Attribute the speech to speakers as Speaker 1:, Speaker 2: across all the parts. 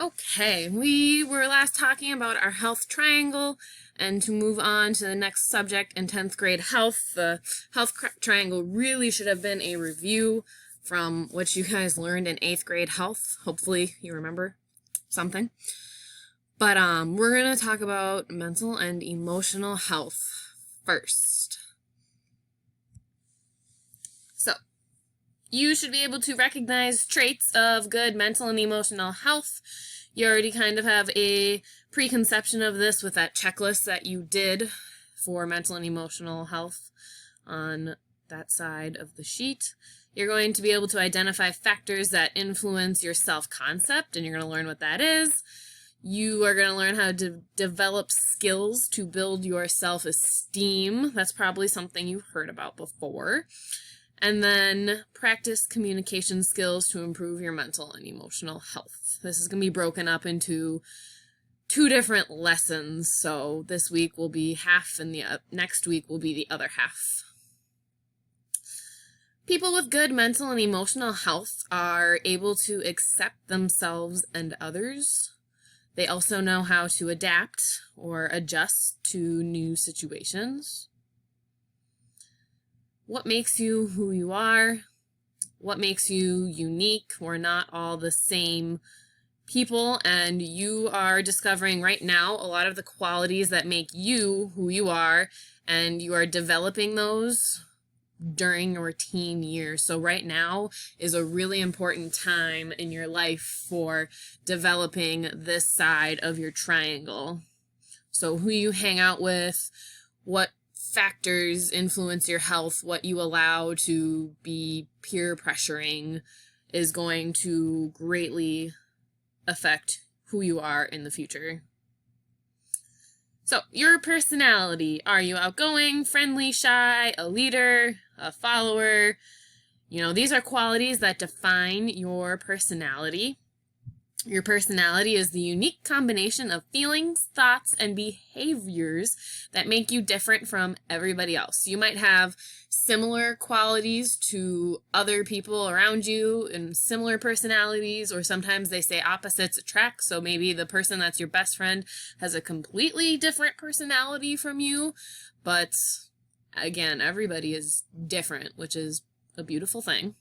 Speaker 1: Okay, we were last talking about our health triangle, and to move on to the next subject in 10th grade health, the triangle really should have been a review from what you guys learned in 8th grade health. Hopefully you remember something. But we're going to talk about mental and emotional health first. So, you should be able to recognize traits of good mental and emotional health. You already kind of have a preconception of this with that checklist that you did for mental and emotional health on that side of the sheet. You're going to be able to identify factors that influence your self-concept, and you're going to learn what that is. You are going to learn how to develop skills to build your self-esteem. That's probably something you've heard about before. And then practice communication skills to improve your mental and emotional health. This is going to be broken up into 2 different lessons. So this week will be half and the next week will be the other half. People with good mental and emotional health are able to accept themselves and others. They also know how to adapt or adjust to new situations. What makes you who you are? What makes you unique? We're not all the same people, and you are discovering right now a lot of the qualities that make you who you are, and you are developing those during your teen years. So right now is a really important time in your life for developing this side of your triangle. So who you hang out with, what factors influence your health, what you allow to be peer pressuring is going to greatly affect who you are in the future. So, your personality. Are you outgoing, friendly, shy, a leader, a follower? These are qualities that define your personality. Your personality is the unique combination of feelings, thoughts, and behaviors that make you different from everybody else. You might have similar qualities to other people around you and similar personalities, or sometimes they say opposites attract. So maybe the person that's your best friend has a completely different personality from you. But again, everybody is different, which is a beautiful thing.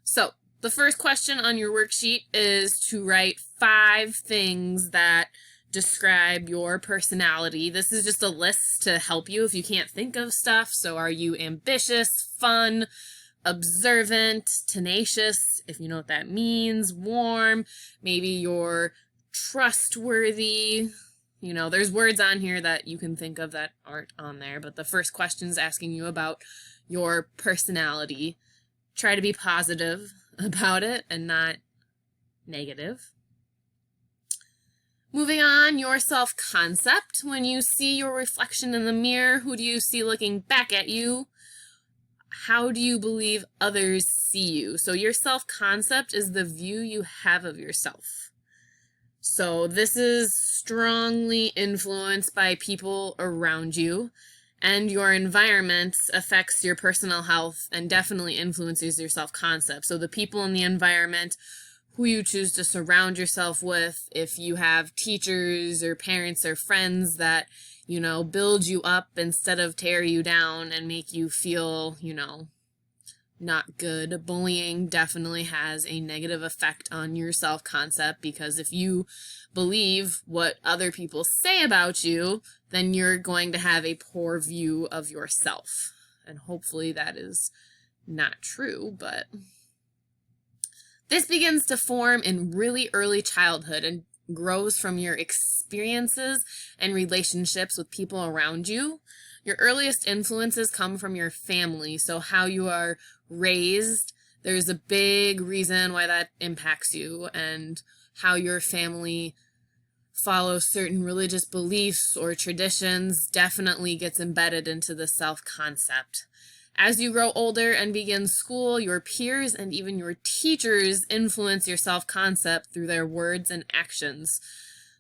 Speaker 1: So, the first question on your worksheet is to write 5 things that describe your personality. This is just a list to help you if you can't think of stuff. So are you ambitious, fun, observant, tenacious, if you know what that means, warm, maybe you're trustworthy. There's words on here that you can think of that aren't on there, but the first question is asking you about your personality. Try to be positive about it and not negative. Moving on, your self-concept. When you see your reflection in the mirror, who do you see looking back at you? How do you believe others see you? So your self-concept is the view you have of yourself. So this is strongly influenced by people around you. And your environment affects your personal health and definitely influences your self-concept. So the people in the environment, who you choose to surround yourself with, if you have teachers or parents or friends that, build you up instead of tear you down and make you feel, not good. Bullying definitely has a negative effect on your self-concept, because if you believe what other people say about you, then you're going to have a poor view of yourself. And hopefully that is not true, but this begins to form in really early childhood and grows from your experiences and relationships with people around you. Your earliest influences come from your family, so how you are raised, there's a big reason why that impacts you, and how your family follows certain religious beliefs or traditions definitely gets embedded into the self-concept. As you grow older and begin school, your peers and even your teachers influence your self-concept through their words and actions.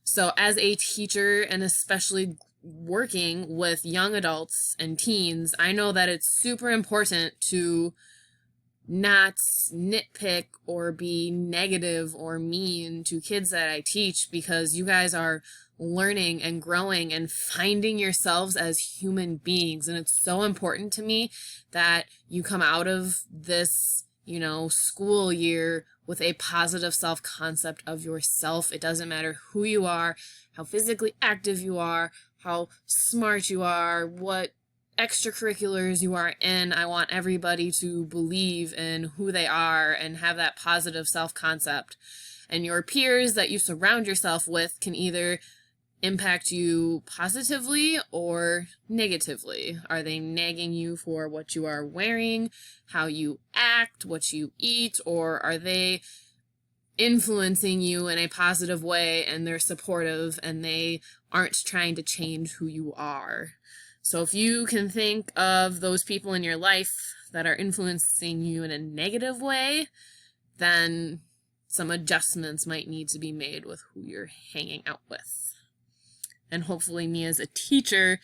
Speaker 1: So as a teacher, and especially working with young adults and teens, I know that it's super important to not nitpick or be negative or mean to kids that I teach, because you guys are learning and growing and finding yourselves as human beings. And it's so important to me that you come out of this, school year with a positive self-concept of yourself. It doesn't matter who you are, how physically active you are, how smart you are, what extracurriculars you are in. I want everybody to believe in who they are and have that positive self-concept. And your peers that you surround yourself with can either impact you positively or negatively. Are they nagging you for what you are wearing, how you act, what you eat, or are they influencing you in a positive way and they're supportive and they aren't trying to change who you are? So if you can think of those people in your life that are influencing you in a negative way, then some adjustments might need to be made with who you're hanging out with. And hopefully me as a teacher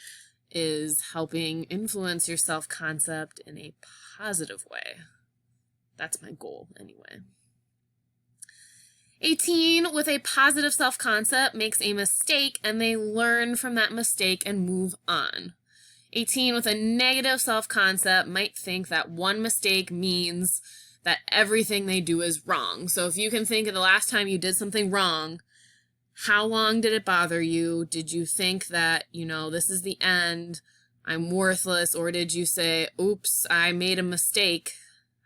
Speaker 1: is helping influence your self-concept in a positive way. That's my goal anyway. 18 with a positive self-concept makes a mistake and they learn from that mistake and move on. 18 with a negative self-concept might think that one mistake means that everything they do is wrong. So if you can think of the last time you did something wrong, how long did it bother you? Did you think that, this is the end, I'm worthless? Or did you say, oops, I made a mistake,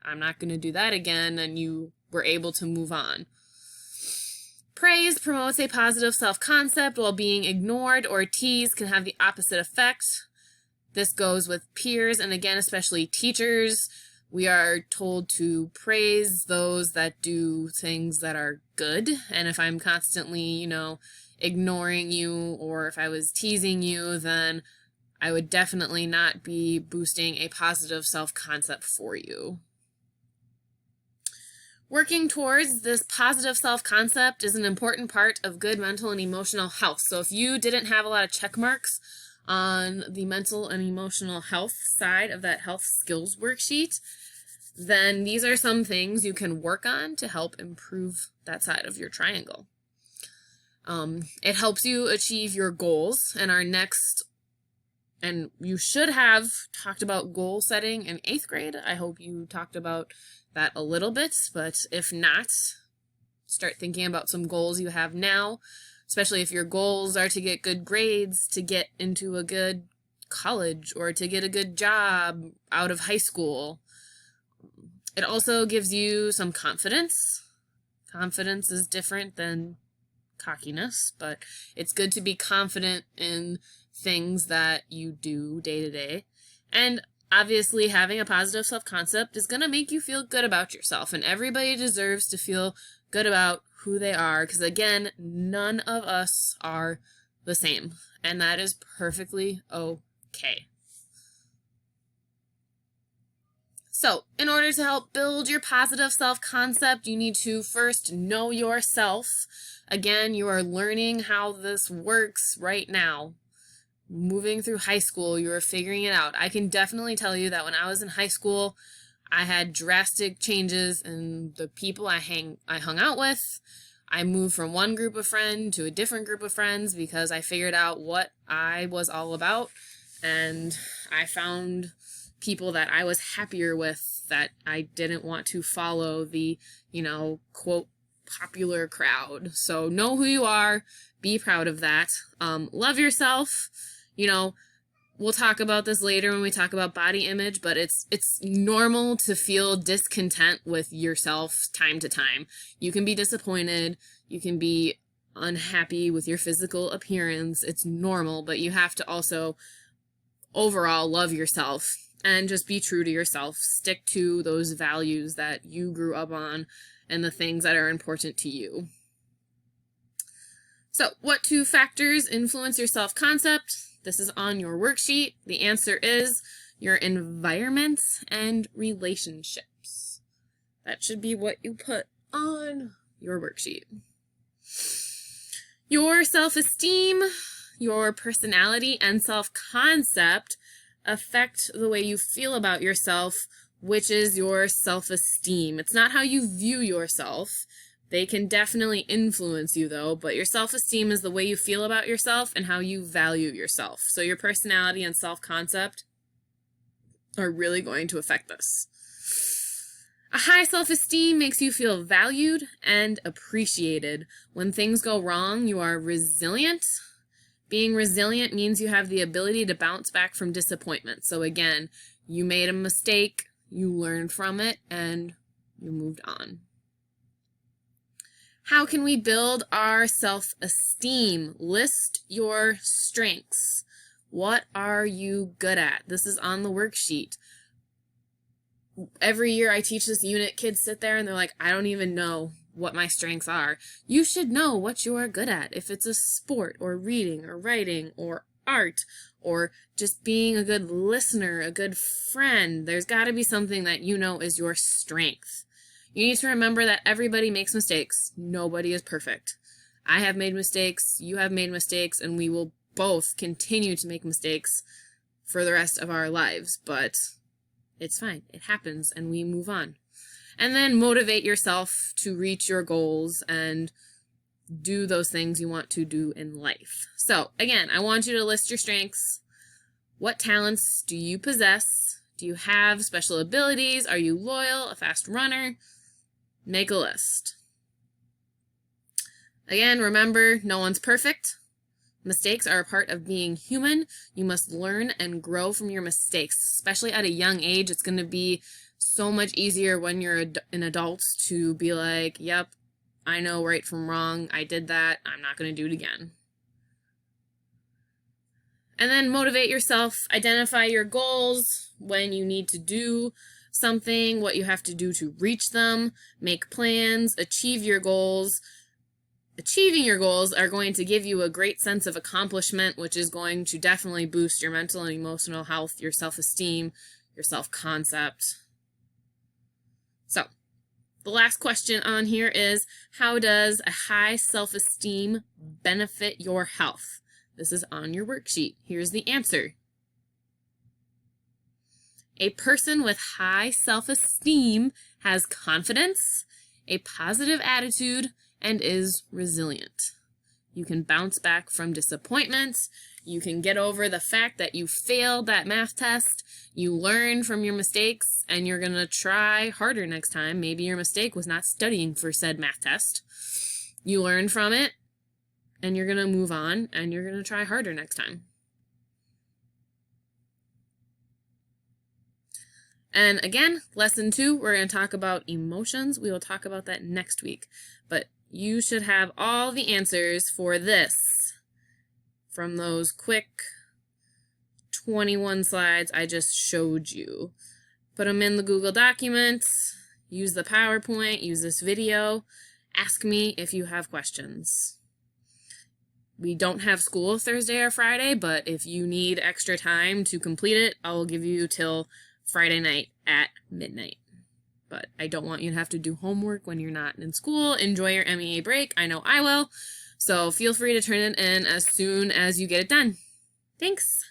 Speaker 1: I'm not going to do that again, and you were able to move on? Praise promotes a positive self-concept, while being ignored or teased can have the opposite effect. This goes with peers, and again, especially teachers. We are told to praise those that do things that are good. And if I'm constantly, ignoring you, or if I was teasing you, then I would definitely not be boosting a positive self-concept for you. Working towards this positive self-concept is an important part of good mental and emotional health. So if you didn't have a lot of check marks on the mental and emotional health side of that health skills worksheet, then these are some things you can work on to help improve that side of your triangle. It helps you achieve your goals, and you should have talked about goal setting in 8th grade. I hope you talked about that a little bit, but if not, start thinking about some goals you have now, especially if your goals are to get good grades, to get into a good college, or to get a good job out of high school. It also gives you some confidence. Confidence is different than cockiness, but it's good to be confident in things that you do day to day. And obviously, having a positive self-concept is going to make you feel good about yourself, and everybody deserves to feel good about who they are, because again, none of us are the same, and that is perfectly okay. So, in order to help build your positive self-concept, you need to first know yourself. Again, you are learning how this works right now. Moving through high school, you are figuring it out. I can definitely tell you that when I was in high school, I had drastic changes in the people I hung out with. I moved from one group of friends to a different group of friends because I figured out what I was all about, and I found people that I was happier with, that I didn't want to follow the, quote, popular crowd. So know who you are, be proud of that, love yourself. We'll talk about this later when we talk about body image, but it's normal to feel discontent with yourself time to time. You can be disappointed, you can be unhappy with your physical appearance, it's normal, but you have to also overall love yourself and just be true to yourself. Stick to those values that you grew up on and the things that are important to you. So, what 2 factors influence your self-concept? This is on your worksheet. The answer is your environment and relationships. That should be what you put on your worksheet. Your self-esteem, your personality, and self-concept affect the way you feel about yourself which is your self-esteem. It's not how you view yourself. They can definitely influence you though, but your self-esteem is the way you feel about yourself and how you value yourself. So your personality and self-concept are really going to affect this. A high self-esteem makes you feel valued and appreciated. When things go wrong, you are resilient. Being resilient means you have the ability to bounce back from disappointment. So again, you made a mistake, you learned from it, and you moved on. How can we build our self-esteem? List your strengths. What are you good at? This is on the worksheet. Every year I teach this unit, kids sit there and they're like, I don't even know what my strengths are. You should know what you are good at. If it's a sport or reading or writing or art or just being a good listener, a good friend, there's got to be something that you know is your strength. You need to remember that everybody makes mistakes. Nobody is perfect. I have made mistakes, you have made mistakes, and we will both continue to make mistakes for the rest of our lives, but it's fine. It happens, and we move on. And then motivate yourself to reach your goals and do those things you want to do in life. So, again, I want you to list your strengths. What talents do you possess? Do you have special abilities? Are you loyal, a fast runner? Make a list. Again, remember, no one's perfect. Mistakes are a part of being human. You must learn and grow from your mistakes, especially at a young age. It's going to be so much easier when you're an adult to be like, yep, I know right from wrong. I did that. I'm not going to do it again. And then motivate yourself. Identify your goals, when you need to do something, what you have to do to reach them. Make plans, achieve your goals. Achieving your goals are going to give you a great sense of accomplishment, which is going to definitely boost your mental and emotional health, your self-esteem, your self-concept. So, the last question on here is, how does a high self-esteem benefit your health? This is on your worksheet. Here's the answer. A person with high self-esteem has confidence, a positive attitude, and is resilient. You can bounce back from disappointment. You can get over the fact that you failed that math test. You learn from your mistakes, and you're going to try harder next time. Maybe your mistake was not studying for said math test. You learn from it, and you're going to move on, and you're going to try harder next time. And again, lesson 2, we're going to talk about emotions. We will talk about that next week. But you should have all the answers for this from those quick 21 slides I just showed you. Put them in the Google Documents, use the PowerPoint, use this video. Ask me if you have questions. We don't have school Thursday or Friday, but if you need extra time to complete it, I'll give you till Friday night at midnight. But I don't want you to have to do homework when you're not in school. Enjoy your MEA break. I know I will. So feel free to turn it in as soon as you get it done. Thanks.